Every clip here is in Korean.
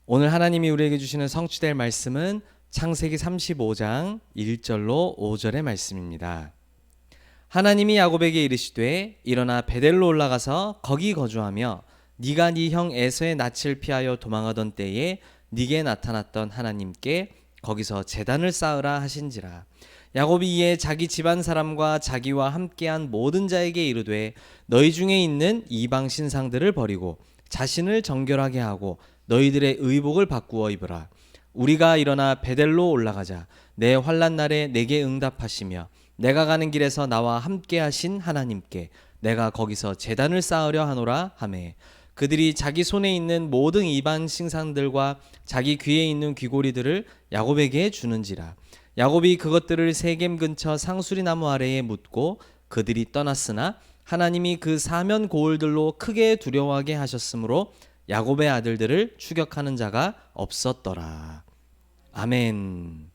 오늘 하나님이 우리에게 주시는 성취될 말씀은 창세기 35장 1절로 5절의 말씀입니다. 하나님이 야곱에게 이르시되 일어나 베델로 올라가서 거기 거주하며 네가 네 형 에서의 낯을 피하여 도망하던 때에 네게 나타났던 하나님께 거기서 제단을 쌓으라 하신지라. 야곱이 이에 자기 집안 사람과 자기와 함께한 모든 자에게 이르되 너희 중에 있는 이방 신상들을 버리고 자신을 정결하게 하고 너희들의 의복을 바꾸어 입으라. 우리가 일어나 베델로 올라가자. 내 환난 날에 내게 응답하시며 내가 가는 길에서 나와 함께 하신 하나님께 내가 거기서 제단을 쌓으려 하노라 하매 그들이 자기 손에 있는 모든 이방 신상들과 자기 귀에 있는 귀고리들을 야곱에게 주는지라. 야곱이 그것들을 세겜 근처 상수리 나무 아래에 묻고 그들이 떠났으나 하나님이 그 사면 고을들로 크게 두려워하게 하셨으므로 야곱의 아들들을 추격하는 자가 없었더라. 아멘.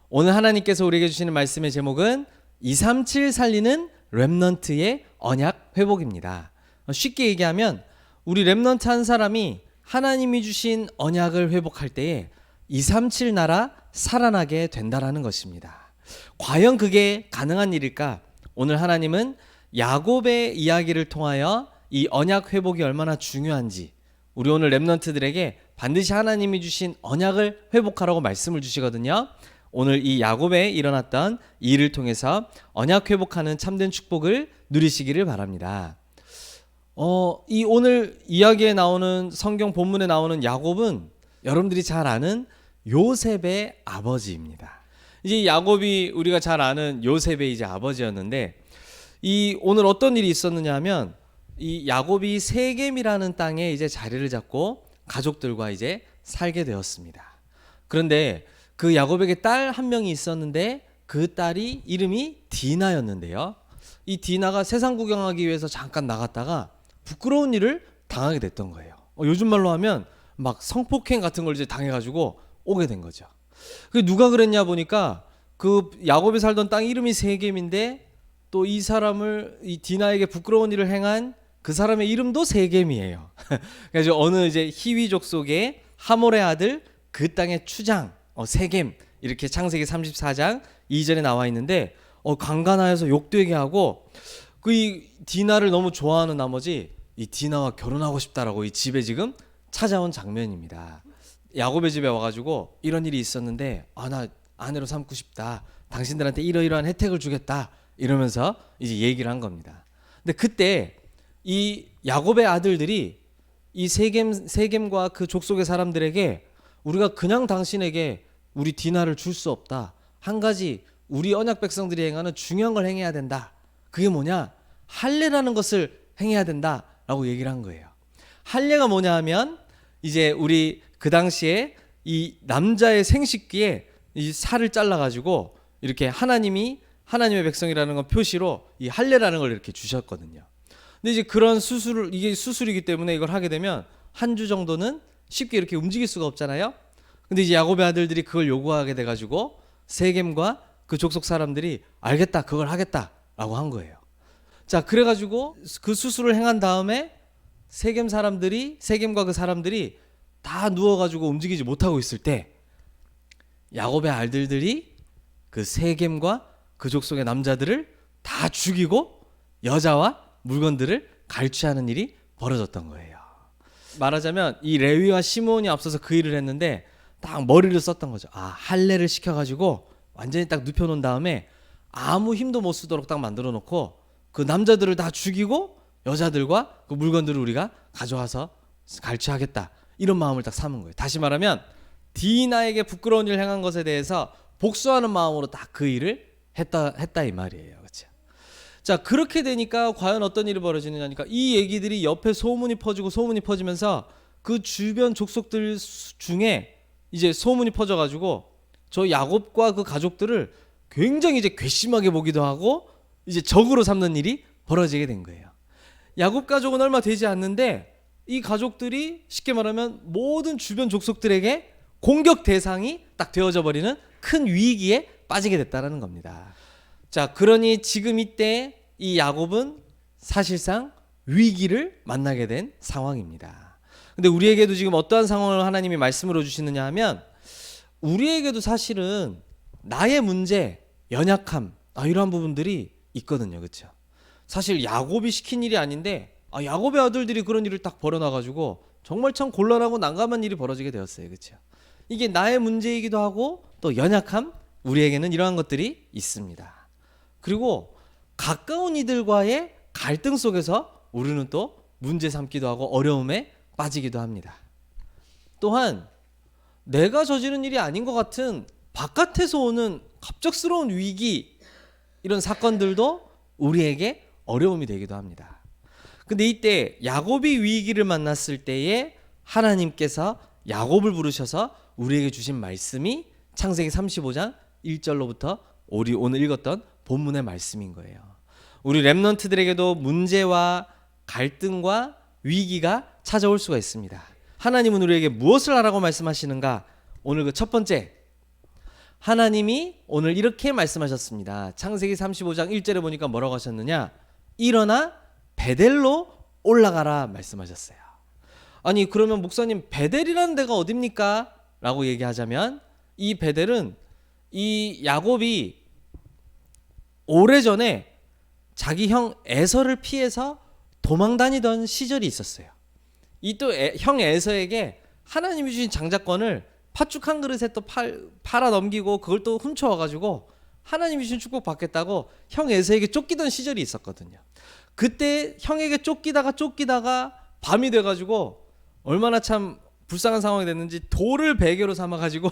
오늘 하나님께서 우리에게 주시는 말씀의 제목은 237 살리는 렘넌트의 언약 회복입니다. 쉽게 얘기하면 우리 렘넌트 한 사람이 하나님이 주신 언약을 회복할 때에 237 나라 살아나게 된다라는 것입니다. 과연 그게 가능한 일일까? 오늘 하나님은 야곱의 이야기를 통하여 이 언약 회복이 얼마나 중요한지 우리 오늘 렘넌트들에게 반드시 하나님이 주신 언약을 회복하라고 말씀을 주시거든요. 오늘 이 야곱에 일어났던 이 일을 통해서 언약 회복하는 참된 축복을 누리시기를 바랍니다. 이 오늘 이야기에 나오는 성경 본문에 나오는 야곱은 여러분들이 잘 아는 요셉의 아버지입니다. 이제 야곱이 우리가 잘 아는 요셉의 이제 아버지였는데 이 오늘 어떤 일이 있었느냐 하면 이 야곱이 세겜이라는 땅에 이제 자리를 잡고 가족들과 이제 살게 되었습니다. 그런데 그 야곱에게 딸 한 명이 있었는데 그 딸이 이름이 디나였는데요. 이 디나가 세상 구경하기 위해서 잠깐 나갔다가 부끄러운 일을 당하게 됐던 거예요. 요즘 말로 하면 막 성폭행 같은 걸 이제 당해가지고 오게 된 거죠. 그 누가 그랬냐 보니까 그 야곱이 살던 땅 이름이 세겜인데 또 이 사람을 이 디나에게 부끄러운 일을 행한 그 사람의 이름도 세겜이에요. 그래서 어느 이제 히위족 속의 하몰의 아들 그 땅의 추장 세겜 이렇게 창세기 34장 2절에 나와 있는데 강간하여서 욕되게 하고 그 이 디나를 너무 좋아하는 나머지 이 디나와 결혼하고 싶다라고 이 집에 지금 찾아온 장면입니다. 야곱의 집에 와가지고 이런 일이 있었는데 나 아내로 삼고 싶다. 당신들한테 이러이러한 혜택을 주겠다. 이러면서 이제 얘기를 한 겁니다. 근데 그때 이 야곱의 아들들이 이 세겜과 그 족속의 사람들에게 우리가 그냥 당신에게 우리 디나를 줄 수 없다. 한 가지 우리 언약 백성들이 행하는 중요한 걸 행해야 된다. 그게 뭐냐? 할례라는 것을 행해야 된다라고 얘기를 한 거예요. 할례가 뭐냐 하면 이제 우리 그 당시에 이 남자의 생식기에 이 살을 잘라가지고 이렇게 하나님의 백성이라는 건 표시로 이 할례라는 걸 이렇게 주셨거든요. 근데 이제 그런 이게 수술이기 때문에 이걸 하게 되면 한 주 정도는 쉽게 이렇게 움직일 수가 없잖아요. 근데 이제 야곱의 아들들이 그걸 요구하게 돼가지고 세겜과 그 족속 사람들이 알겠다, 그걸 하겠다라고 한 거예요. 자, 그래가지고 그 수술을 행한 다음에 세겜과 그 사람들이 다 누워가지고 움직이지 못하고 있을 때 야곱의 아들들이 그 세겜과 그 족속의 남자들을 다 죽이고 여자와 물건들을 갈취하는 일이 벌어졌던 거예요. 말하자면 이 레위와 시므온이 앞서서 그 일을 했는데 딱 머리를 썼던 거죠. 할례를 시켜가지고 완전히 딱 눕혀놓은 다음에 아무 힘도 못 쓰도록 딱 만들어 놓고 그 남자들을 다 죽이고 여자들과 그 물건들을 우리가 가져와서 갈취하겠다. 이런 마음을 딱 삼은 거예요. 다시 말하면 디나에게 부끄러운 일을 행한 것에 대해서 복수하는 마음으로 딱 그 일을 했다 이 말이에요. 그렇죠? 자, 그렇게 되니까 과연 어떤 일이 벌어지느냐니까 이 얘기들이 옆에 소문이 퍼지면서 그 주변 족속들 중에 이제 소문이 퍼져가지고 저 야곱과 그 가족들을 굉장히 이제 괘씸하게 보기도 하고 이제 적으로 삼는 일이 벌어지게 된 거예요. 야곱 가족은 얼마 되지 않는데 이 가족들이 쉽게 말하면 모든 주변 족속들에게 공격 대상이 딱 되어져 버리는 큰 위기에 빠지게 됐다는 겁니다. 자, 그러니 지금 이때 이 야곱은 사실상 위기를 만나게 된 상황입니다. 근데 우리에게도 지금 어떠한 상황을 하나님이 말씀으로 주시느냐 하면 우리에게도 사실은 나의 문제, 연약함 이러한 부분들이 있거든요. 그렇죠? 사실 야곱이 시킨 일이 아닌데 야곱의 아들들이 그런 일을 딱 벌여놔가지고 정말 참 곤란하고 난감한 일이 벌어지게 되었어요. 그렇죠? 이게 나의 문제이기도 하고 또 연약함, 우리에게는 이러한 것들이 있습니다. 그리고 가까운 이들과의 갈등 속에서 우리는 또 문제 삼기도 하고 어려움에 빠지기도 합니다. 또한 내가 저지른 일이 아닌 것 같은 바깥에서 오는 갑작스러운 위기, 이런 사건들도 우리에게 어려움이 되기도 합니다. 근데 이때 야곱이 위기를 만났을 때에 하나님께서 야곱을 부르셔서 우리에게 주신 말씀이 창세기 35장 1절로부터 우리 오늘 읽었던 본문의 말씀인 거예요. 우리 렘넌트들에게도 문제와 갈등과 위기가 찾아올 수가 있습니다. 하나님은 우리에게 무엇을 하라고 말씀하시는가? 오늘 그 첫 번째, 하나님이 오늘 이렇게 말씀하셨습니다. 창세기 35장 1절에 보니까 뭐라고 하셨느냐? 일어나 베델로 올라가라 말씀하셨어요. 아니 그러면 목사님 베델이라는 데가 어딥니까? 라고 얘기하자면 이 베델은 이 야곱이 오래전에 자기 형 에서를 피해서 도망 다니던 시절이 있었어요. 이 또 형 에서에게 하나님이 주신 장자권을 팥죽 한 그릇에 또 팔아 넘기고 그걸 또 훔쳐와가지고 하나님이 주신 축복 받겠다고 형 에서에게 쫓기던 시절이 있었거든요. 그때 형에게 쫓기다가 밤이 돼가지고 얼마나 참 불쌍한 상황이 됐는지 돌을 베개로 삼아가지고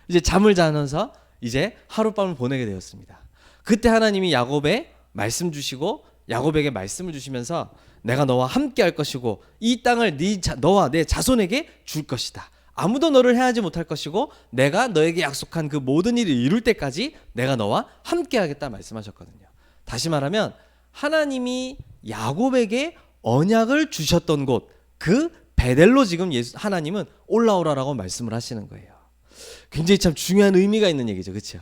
이제 잠을 자면서 이제 하룻밤을 보내게 되었습니다. 그때 하나님이 야곱에 말씀 주시고 야곱에게 말씀을 주시면서 내가 너와 함께 할 것이고 이 땅을 너와 내 자손에게 줄 것이다. 아무도 너를 해하지 못할 것이고 내가 너에게 약속한 그 모든 일을 이룰 때까지 내가 너와 함께 하겠다 말씀하셨거든요. 다시 말하면 하나님이 야곱에게 언약을 주셨던 곳, 그 베델로 지금 하나님은 올라오라라고 말씀을 하시는 거예요. 굉장히 참 중요한 의미가 있는 얘기죠. 그렇죠?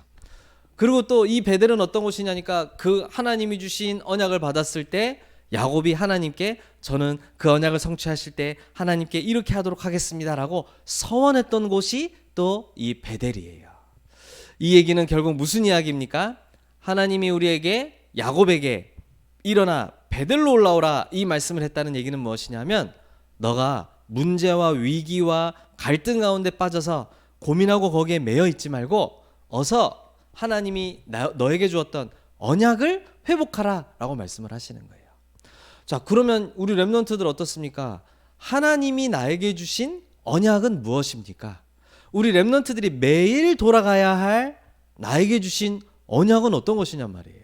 그리고 또 이 베델은 어떤 곳이냐니까 그 하나님이 주신 언약을 받았을 때 야곱이 하나님께 저는 그 언약을 성취하실 때 하나님께 이렇게 하도록 하겠습니다라고 서원했던 곳이 또 이 베델이에요. 이 얘기는 결국 무슨 이야기입니까? 하나님이 우리에게 야곱에게 일어나 베델로 올라오라 이 말씀을 했다는 얘기는 무엇이냐면 너가 문제와 위기와 갈등 가운데 빠져서 고민하고 거기에 매여 있지 말고 어서 하나님이 너에게 주었던 언약을 회복하라 라고 말씀을 하시는 거예요. 자, 그러면 우리 렘넌트들 어떻습니까? 하나님이 나에게 주신 언약은 무엇입니까? 우리 렘넌트들이 매일 돌아가야 할 나에게 주신 언약은 어떤 것이냔 말이에요.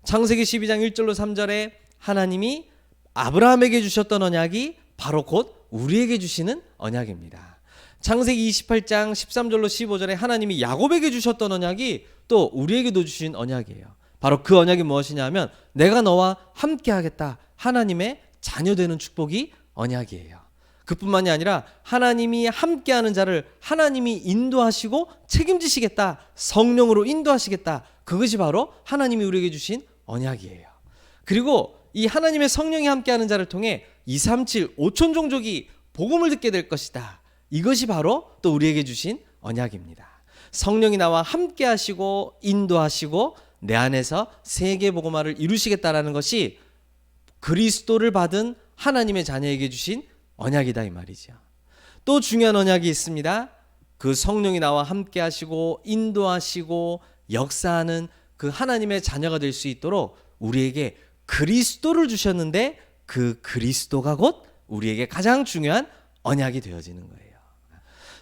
창세기 12장 1절로 3절에 하나님이 아브라함에게 주셨던 언약이 바로 곧 우리에게 주시는 언약입니다. 창세기 28장 13절로 15절에 하나님이 야곱에게 주셨던 언약이 또 우리에게도 주신 언약이에요. 바로 그 언약이 무엇이냐면 내가 너와 함께 하겠다. 하나님의 자녀되는 축복이 언약이에요. 그뿐만이 아니라 하나님이 함께하는 자를 하나님이 인도하시고 책임지시겠다. 성령으로 인도하시겠다. 그것이 바로 하나님이 우리에게 주신 언약이에요. 그리고 이 하나님의 성령이 함께하는 자를 통해 237 5천 종족이 복음을 듣게 될 것이다. 이것이 바로 또 우리에게 주신 언약입니다. 성령이 나와 함께하시고 인도하시고 내 안에서 세계 복음화를 이루시겠다라는 것이 그리스도를 받은 하나님의 자녀에게 주신 언약이다 이 말이죠. 또 중요한 언약이 있습니다. 그 성령이 나와 함께하시고 인도하시고 역사하는 그 하나님의 자녀가 될 수 있도록 우리에게 그리스도를 주셨는데 그 그리스도가 곧 우리에게 가장 중요한 언약이 되어지는 거예요.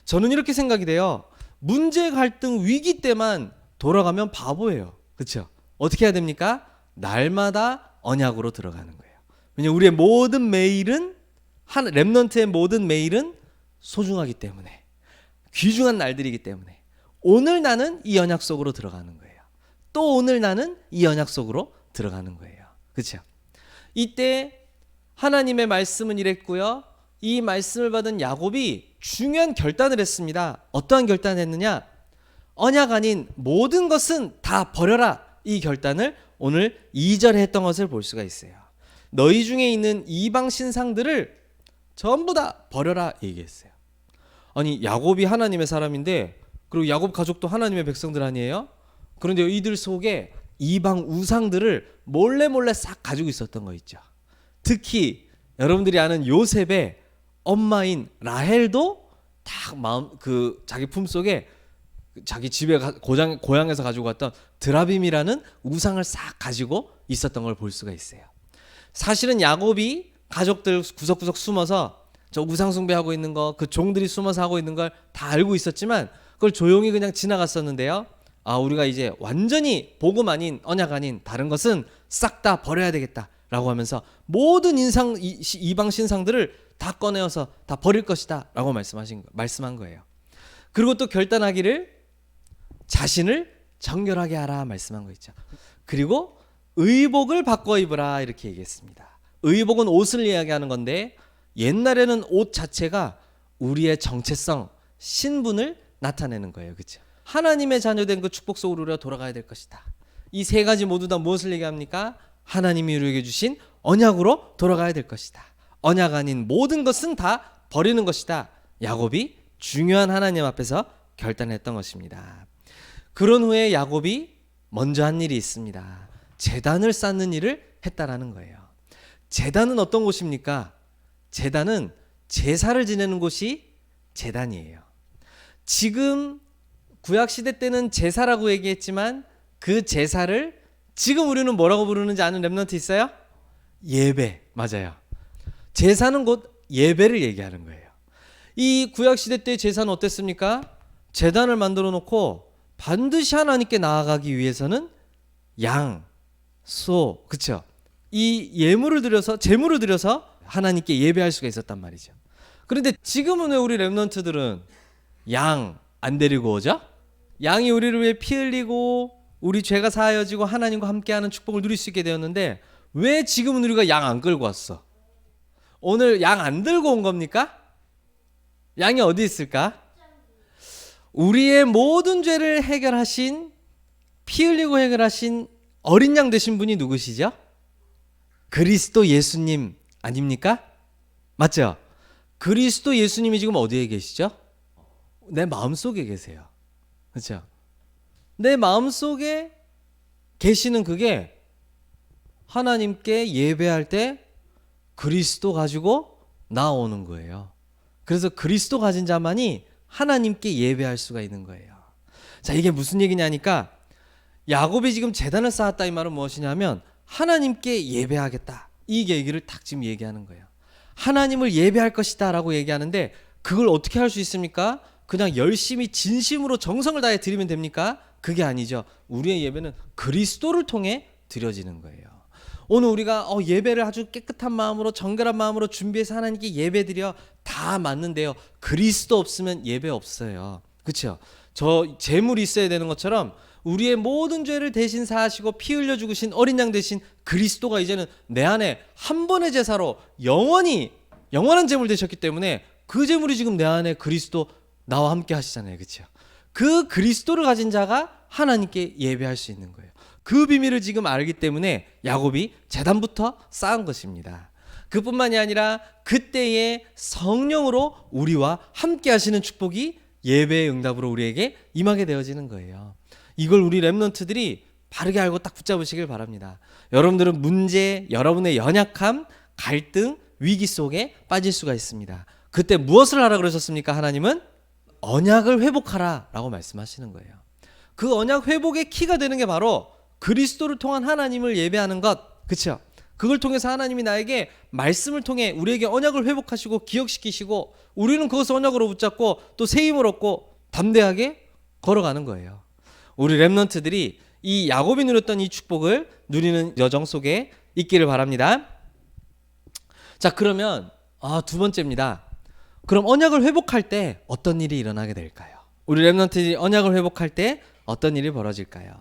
저는 이렇게 생각이 돼요. 문제, 갈등, 위기 때만 돌아가면 바보예요. 그렇죠? 어떻게 해야 됩니까? 날마다 언약으로 들어가는 거예요. 왜냐하면 우리의 모든 매일은 렘넌트의 모든 매일은 소중하기 때문에 귀중한 날들이기 때문에 오늘 나는 이 언약 속으로 들어가는 거예요. 또 오늘 나는 이 언약 속으로 들어가는 거예요. 그렇죠? 이때 하나님의 말씀은 이랬고요. 이 말씀을 받은 야곱이 중요한 결단을 했습니다. 어떠한 결단을 했느냐? 언약 아닌 모든 것은 다 버려라. 이 결단을 오늘 2절에 했던 것을 볼 수가 있어요. 너희 중에 있는 이방 신상들을 전부 다 버려라 얘기했어요. 아니 야곱이 하나님의 사람인데 그리고 야곱 가족도 하나님의 백성들 아니에요? 그런데 이들 속에 이방 우상들을 몰래 싹 가지고 있었던 거 있죠. 특히 여러분들이 아는 요셉의 엄마인 라헬도 딱 자기 품속에 자기 집에 고향에서 가지고 갔던 드라빔이라는 우상을 싹 가지고 있었던 걸 볼 수가 있어요. 사실은 야곱이 가족들 구석구석 숨어서 저 우상 숭배하고 있는 거, 그 종들이 숨어서 하고 있는 걸 다 알고 있었지만 그걸 조용히 그냥 지나갔었는데요. 우리가 이제 완전히 복음 아닌 언약 아닌 다른 것은 싹 다 버려야 되겠다라고 하면서 모든 이방 신상들을 다 꺼내어서 다 버릴 것이다라고 말씀한 거예요. 그리고 또 결단하기를 자신을 정결하게 하라 말씀한 거 있죠. 그리고 의복을 바꿔 입으라 이렇게 얘기했습니다. 의복은 옷을 이야기하는 건데 옛날에는 옷 자체가 우리의 정체성, 신분을 나타내는 거예요. 그렇죠? 하나님의 자녀된 그 축복 속으로 우리가 돌아가야 될 것이다. 이 세 가지 모두 다 무엇을 얘기합니까? 하나님이 우리에게 주신 언약으로 돌아가야 될 것이다. 언약 아닌 모든 것은 다 버리는 것이다. 야곱이 중요한 하나님 앞에서 결단했던 것입니다. 그런 후에 야곱이 먼저 한 일이 있습니다. 제단을 쌓는 일을 했다라는 거예요. 제단은 어떤 곳입니까? 제단은 제사를 지내는 곳이 제단이에요. 지금 구약시대 때는 제사라고 얘기했지만 그 제사를 지금 우리는 뭐라고 부르는지 아는 렘넌트 있어요? 예배. 맞아요. 제사는 곧 예배를 얘기하는 거예요. 이 구약시대 때 제사는 어땠습니까? 제단을 만들어 놓고 반드시 하나님께 나아가기 위해서는 양, 소, 그쵸? 이 제물을 드려서 하나님께 예배할 수가 있었단 말이죠. 그런데 지금은 왜 우리 렘넌트들은 양 안 데리고 오죠? 양이 우리를 위해 피 흘리고 우리 죄가 사하여지고 하나님과 함께하는 축복을 누릴 수 있게 되었는데 왜 지금은 우리가 양 안 끌고 왔어? 오늘 양 안 들고 온 겁니까? 양이 어디 있을까? 우리의 모든 죄를 해결하신, 피 흘리고 해결하신 어린 양 되신 분이 누구시죠? 그리스도 예수님 아닙니까? 맞죠? 그리스도 예수님이 지금 어디에 계시죠? 내 마음속에 계세요. 그렇죠? 내 마음속에 계시는 그게 하나님께 예배할 때 그리스도 가지고 나오는 거예요. 그래서 그리스도 가진 자만이 하나님께 예배할 수가 있는 거예요. 자, 이게 무슨 얘기냐니까 야곱이 지금 제단을 쌓았다 이 말은 무엇이냐면 하나님께 예배하겠다. 이 얘기를 딱 지금 얘기하는 거예요. 하나님을 예배할 것이다 라고 얘기하는데 그걸 어떻게 할 수 있습니까? 그냥 열심히 진심으로 정성을 다해 드리면 됩니까? 그게 아니죠. 우리의 예배는 그리스도를 통해 드려지는 거예요. 오늘 우리가 예배를 아주 깨끗한 마음으로 정결한 마음으로 준비해서 하나님께 예배드려 다 맞는데요. 그리스도 없으면 예배 없어요. 그렇죠? 저 제물이 있어야 되는 것처럼 우리의 모든 죄를 대신 사하시고 피 흘려 죽으신 어린 양 대신 그리스도가 이제는 내 안에 한 번의 제사로 영원한 제물 되셨기 때문에 그 제물이 지금 내 안에 그리스도 나와 함께 하시잖아요. 그렇죠? 그 그리스도를 가진 자가 하나님께 예배할 수 있는 거예요. 그 비밀을 지금 알기 때문에 야곱이 제단부터 쌓은 것입니다. 그뿐만이 아니라 그때의 성령으로 우리와 함께 하시는 축복이 예배의 응답으로 우리에게 임하게 되어지는 거예요. 이걸 우리 렘넌트들이 바르게 알고 딱 붙잡으시길 바랍니다. 여러분들은 문제, 여러분의 연약함, 갈등, 위기 속에 빠질 수가 있습니다. 그때 무엇을 하라 그러셨습니까? 하나님은 언약을 회복하라 라고 말씀하시는 거예요. 그 언약 회복의 키가 되는 게 바로 그리스도를 통한 하나님을 예배하는 것. 그렇죠? 그걸 통해서 하나님이 나에게 말씀을 통해 우리에게 언약을 회복하시고 기억시키시고 우리는 그것을 언약으로 붙잡고 또 새 힘을 얻고 담대하게 걸어가는 거예요. 우리 렘넌트들이 이 야곱이 누렸던 이 축복을 누리는 여정 속에 있기를 바랍니다. 자, 그러면 두 번째입니다. 그럼 언약을 회복할 때 어떤 일이 일어나게 될까요? 우리 렘넌트들이 언약을 회복할 때 어떤 일이 벌어질까요?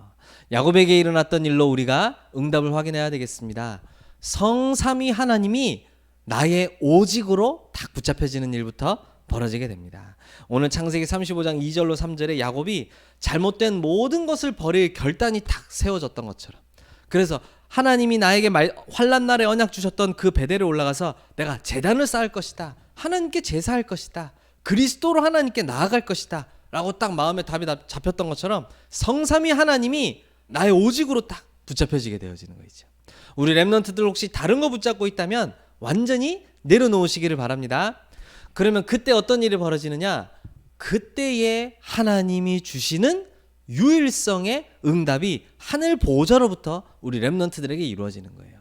야곱에게 일어났던 일로 우리가 응답을 확인해야 되겠습니다. 성삼위 하나님이 나의 오직으로 딱 붙잡혀지는 일부터 벌어지게 됩니다. 오늘 창세기 35장 2절로 3절에 야곱이 잘못된 모든 것을 버릴 결단이 딱 세워졌던 것처럼, 그래서 하나님이 나에게 환난 날에 언약 주셨던 그 베델에 올라가서 내가 제단을 쌓을 것이다, 하나님께 제사할 것이다. 그리스도로 하나님께 나아갈 것이다. 라고 딱 마음에 답이 잡혔던 것처럼 성삼위 하나님이 나의 오직으로 딱 붙잡혀지게 되어지는 거죠. 우리 렘넌트들 혹시 다른 거 붙잡고 있다면 완전히 내려놓으시기를 바랍니다. 그러면 그때 어떤 일이 벌어지느냐? 그때에 하나님이 주시는 유일성의 응답이 하늘 보좌로부터 우리 렘넌트들에게 이루어지는 거예요.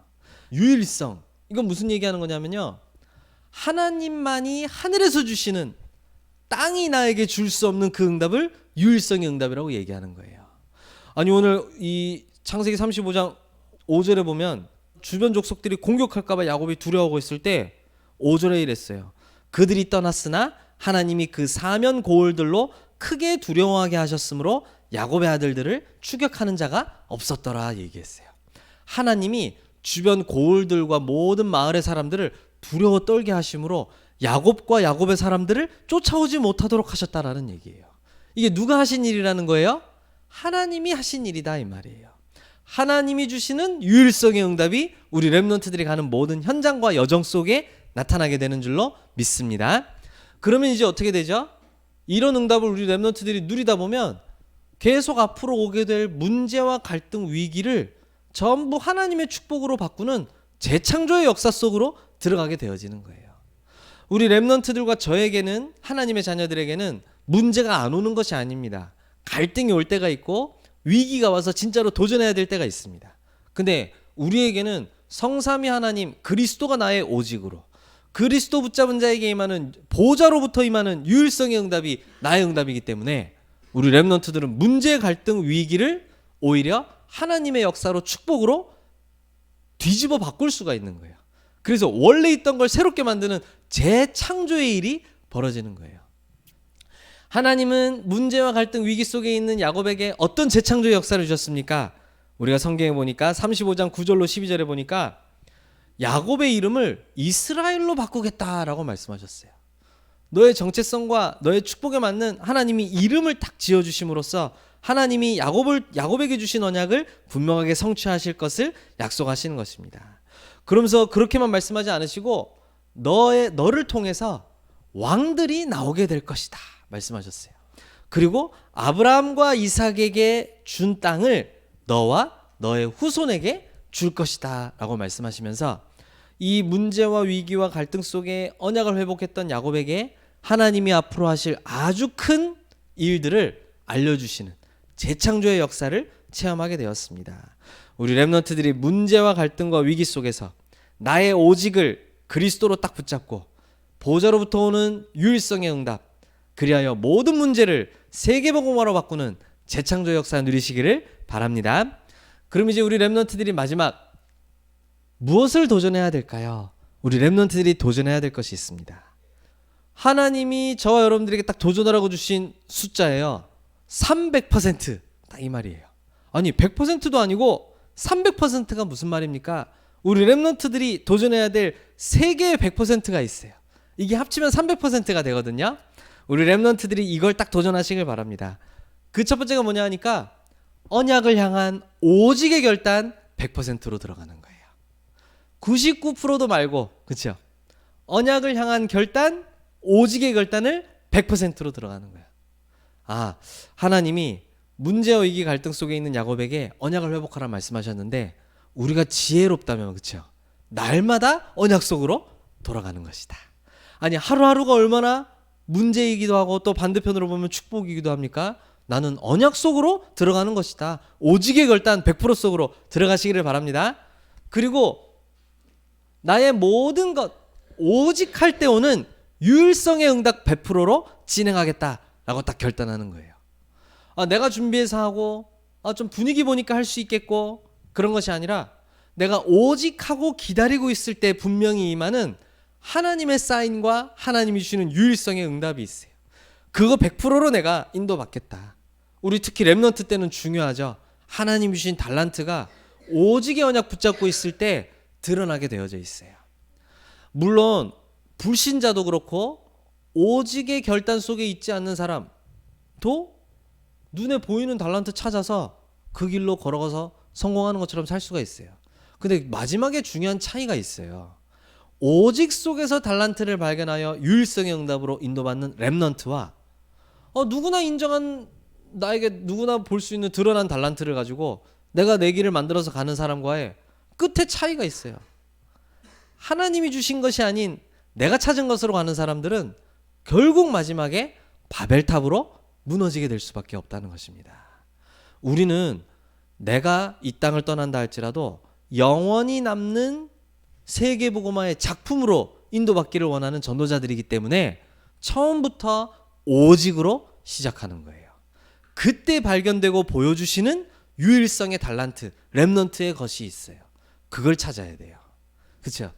유일성. 이건 무슨 얘기하는 거냐면요. 하나님만이 하늘에서 주시는, 땅이 나에게 줄 수 없는 그 응답을 유일성의 응답이라고 얘기하는 거예요. 아니 오늘 이 창세기 35장 5절에 보면 주변 족속들이 공격할까 봐 야곱이 두려워하고 있을 때 5절에 이랬어요. 그들이 떠났으나 하나님이 그 사면 고을들로 크게 두려워하게 하셨으므로 야곱의 아들들을 추격하는 자가 없었더라 얘기했어요. 하나님이 주변 고을들과 모든 마을의 사람들을 두려워 떨게 하심으로 야곱과 야곱의 사람들을 쫓아오지 못하도록 하셨다라는 얘기예요. 이게 누가 하신 일이라는 거예요? 하나님이 하신 일이다 이 말이에요. 하나님이 주시는 유일성의 응답이 우리 렘넌트들이 가는 모든 현장과 여정 속에 나타나게 되는 줄로 믿습니다. 그러면 이제 어떻게 되죠? 이런 응답을 우리 렘넌트들이 누리다 보면 계속 앞으로 오게 될 문제와 갈등, 위기를 전부 하나님의 축복으로 바꾸는 재창조의 역사 속으로 들어가게 되어지는 거예요. 우리 렘넌트들과 저에게는, 하나님의 자녀들에게는 문제가 안 오는 것이 아닙니다. 갈등이 올 때가 있고 위기가 와서 진짜로 도전해야 될 때가 있습니다. 근데 우리에게는 성삼위 하나님, 그리스도가 나의 오직으로, 그리스도 붙잡은 자에게 임하는, 보좌로부터 임하는 유일성의 응답이 나의 응답이기 때문에 우리 렘넌트들은 문제, 갈등, 위기를 오히려 하나님의 역사로, 축복으로 뒤집어 바꿀 수가 있는 거예요. 그래서 원래 있던 걸 새롭게 만드는 재창조의 일이 벌어지는 거예요. 하나님은 문제와 갈등, 위기 속에 있는 야곱에게 어떤 재창조의 역사를 주셨습니까? 우리가 성경에 보니까 35장 9절로 12절에 보니까 야곱의 이름을 이스라엘로 바꾸겠다라고 말씀하셨어요. 너의 정체성과 너의 축복에 맞는 하나님이 이름을 딱 지어주심으로써 하나님이 야곱에게 주신 언약을 분명하게 성취하실 것을 약속하시는 것입니다. 그러면서 그렇게만 말씀하지 않으시고 너를 통해서 왕들이 나오게 될 것이다 말씀하셨어요. 그리고 아브라함과 이삭에게 준 땅을 너와 너의 후손에게 줄 것이다 라고 말씀하시면서 이 문제와 위기와 갈등 속에 언약을 회복했던 야곱에게 하나님이 앞으로 하실 아주 큰 일들을 알려주시는 재창조의 역사를 체험하게 되었습니다. 우리 렘넌트들이 문제와 갈등과 위기 속에서 나의 오직을 그리스도로 딱 붙잡고 보좌로부터 오는 유일성의 응답, 그리하여 모든 문제를 세계복음화로 바꾸는 재창조 역사 누리시기를 바랍니다. 그럼 이제 우리 렘넌트들이 마지막 무엇을 도전해야 될까요? 우리 렘넌트들이 도전해야 될 것이 있습니다. 하나님이 저와 여러분들에게 딱 도전하라고 주신 숫자예요. 300%. 딱 이 말이에요. 아니 100%도 아니고 300%가 무슨 말입니까? 우리 렘넌트들이 도전해야 될 세 개의 100%가 있어요. 이게 합치면 300%가 되거든요. 우리 렘넌트들이 이걸 딱 도전하시길 바랍니다. 그 첫 번째가 뭐냐 하니까 언약을 향한 오직의 결단 100%로 들어가는 거예요. 99%도 말고, 그렇죠? 언약을 향한 결단, 오직의 결단을 100%로 들어가는 거예요. 아, 하나님이 문제와 위기 갈등 속에 있는 야곱에게 언약을 회복하라 말씀하셨는데 우리가 지혜롭다면, 그렇죠? 날마다 언약 속으로 돌아가는 것이다. 아니 하루하루가 얼마나 문제이기도 하고 또 반대편으로 보면 축복이기도 합니까? 나는 언약 속으로 들어가는 것이다. 오직의 결단 100% 속으로 들어가시기를 바랍니다. 그리고 나의 모든 것 오직 할 때 오는 유일성의 응답 100%로 진행하겠다라고 딱 결단하는 거예요. 내가 준비해서 하고 좀 분위기 보니까 할 수 있겠고 그런 것이 아니라 내가 오직 하고 기다리고 있을 때 분명히 임하는 하나님의 사인과 하나님이 주시는 유일성의 응답이 있어요. 그거 100%로 내가 인도받겠다. 우리 특히 렘넌트 때는 중요하죠. 하나님이 주신 달란트가 오직의 언약 붙잡고 있을 때 드러나게 되어져 있어요. 물론 불신자도 그렇고 오직의 결단 속에 있지 않는 사람도 눈에 보이는 달란트 찾아서 그 길로 걸어가서 성공하는 것처럼 살 수가 있어요. 근데 마지막에 중요한 차이가 있어요. 오직 속에서 달란트를 발견하여 유일성의 응답으로 인도받는 렘넌트와 누구나 인정한 나에게 누구나 볼 수 있는 드러난 달란트를 가지고 내가 내 길을 만들어서 가는 사람과의 끝에 차이가 있어요. 하나님이 주신 것이 아닌 내가 찾은 것으로 가는 사람들은 결국 마지막에 바벨탑으로 무너지게 될 수밖에 없다는 것입니다. 우리는 내가 이 땅을 떠난다 할지라도 영원히 남는 세계복음화의 작품으로 인도받기를 원하는 전도자들이기 때문에 처음부터 오직으로 시작하는 거예요. 그때 발견되고 보여주시는 유일성의 달란트, 렘넌트의 것이 있어요. 그걸 찾아야 돼요. 그렇죠?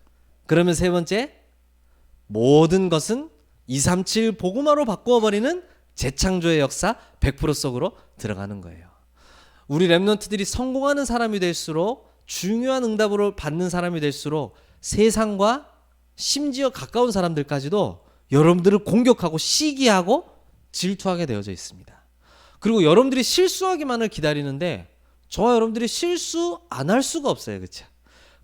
그러면 세 번째, 모든 것은 237 복음화로 바꾸어버리는 재창조의 역사 100% 속으로 들어가는 거예요. 우리 렘넌트들이 성공하는 사람이 될수록, 중요한 응답으로 받는 사람이 될수록 세상과 심지어 가까운 사람들까지도 여러분들을 공격하고 시기하고 질투하게 되어져 있습니다. 그리고 여러분들이 실수하기만을 기다리는데 저와 여러분들이 실수 안 할 수가 없어요. 그렇죠?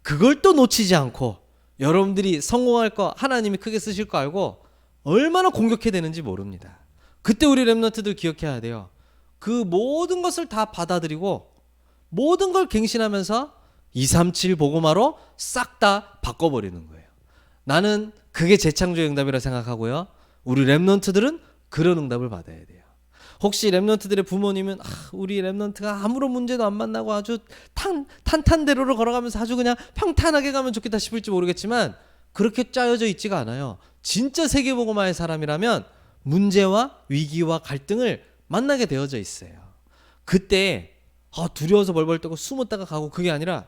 그걸 또 놓치지 않고 여러분들이 성공할 거, 하나님이 크게 쓰실 거 알고 얼마나 공격해야 되는지 모릅니다. 그때 우리 렘넌트들 기억해야 돼요. 그 모든 것을 다 받아들이고 모든 걸 갱신하면서 237 복음화로 싹 다 바꿔버리는 거예요. 나는 그게 재창조의 응답이라 생각하고요. 우리 렘넌트들은 그런 응답을 받아야 돼요. 혹시 렘넌트들의 부모님은 우리 렘넌트가 아무런 문제도 안 만나고 아주 탄탄대로를 걸어가면서 아주 그냥 평탄하게 가면 좋겠다 싶을지 모르겠지만 그렇게 짜여져 있지가 않아요. 진짜 세계복음화의 사람이라면 문제와 위기와 갈등을 만나게 되어져 있어요. 그때 두려워서 벌벌 떨고 숨었다가 가고 그게 아니라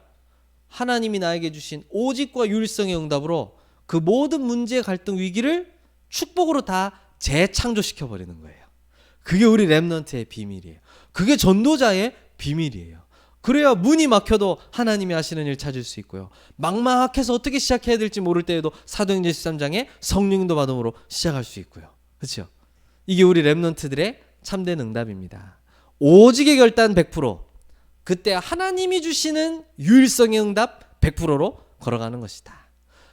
하나님이 나에게 주신 오직과 유일성의 응답으로 그 모든 문제, 갈등, 위기를 축복으로 다 재창조시켜버리는 거예요. 그게 우리 렘넌트의 비밀이에요. 그게 전도자의 비밀이에요. 그래야 문이 막혀도 하나님이 하시는 일 찾을 수 있고요. 막막해서 어떻게 시작해야 될지 모를 때에도 사도행전 13장에 성령도 받음으로 시작할 수 있고요. 그렇죠? 이게 우리 렘넌트들의 참된 응답입니다. 오직의 결단 100%, 그때 하나님이 주시는 유일성의 응답 100%로 걸어가는 것이다.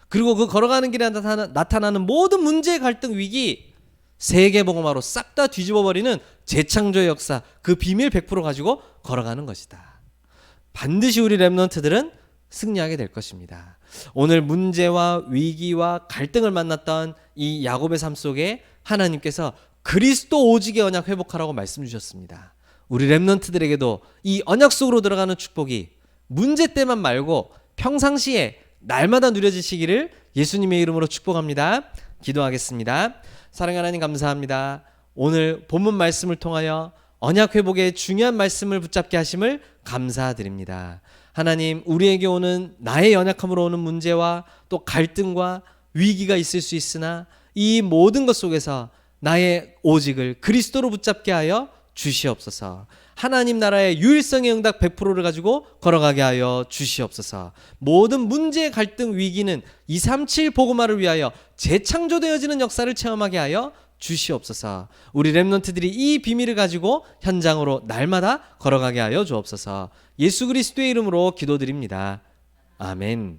그리고 그 걸어가는 길에 나타나는 모든 문제, 갈등, 위기 세계복음화로 싹 다 뒤집어버리는 재창조의 역사, 그 비밀 100% 가지고 걸어가는 것이다. 반드시 우리 렘넌트들은 승리하게 될 것입니다. 오늘 문제와 위기와 갈등을 만났던 이 야곱의 삶 속에 하나님께서 그리스도 오직의 언약 회복하라고 말씀 주셨습니다. 우리 렘넌트들에게도 이 언약 속으로 들어가는 축복이 문제 때만 말고 평상시에 날마다 누려지시기를 예수님의 이름으로 축복합니다. 기도하겠습니다. 사랑하는 하나님 감사합니다. 오늘 본문 말씀을 통하여 언약 회복의 중요한 말씀을 붙잡게 하심을 감사드립니다. 하나님, 우리에게 오는 나의 연약함으로 오는 문제와 또 갈등과 위기가 있을 수 있으나 이 모든 것 속에서 나의 오직을 그리스도로 붙잡게 하여 주시옵소서. 하나님 나라의 유일성의 응답 100%를 가지고 걸어가게 하여 주시옵소서. 모든 문제, 갈등, 위기는 237 복음화를 위하여 재창조되어지는 역사를 체험하게 하여 주시옵소서. 우리 렘넌트들이 이 비밀을 가지고 현장으로 날마다 걸어가게 하여 주옵소서. 예수 그리스도의 이름으로 기도드립니다. 아멘.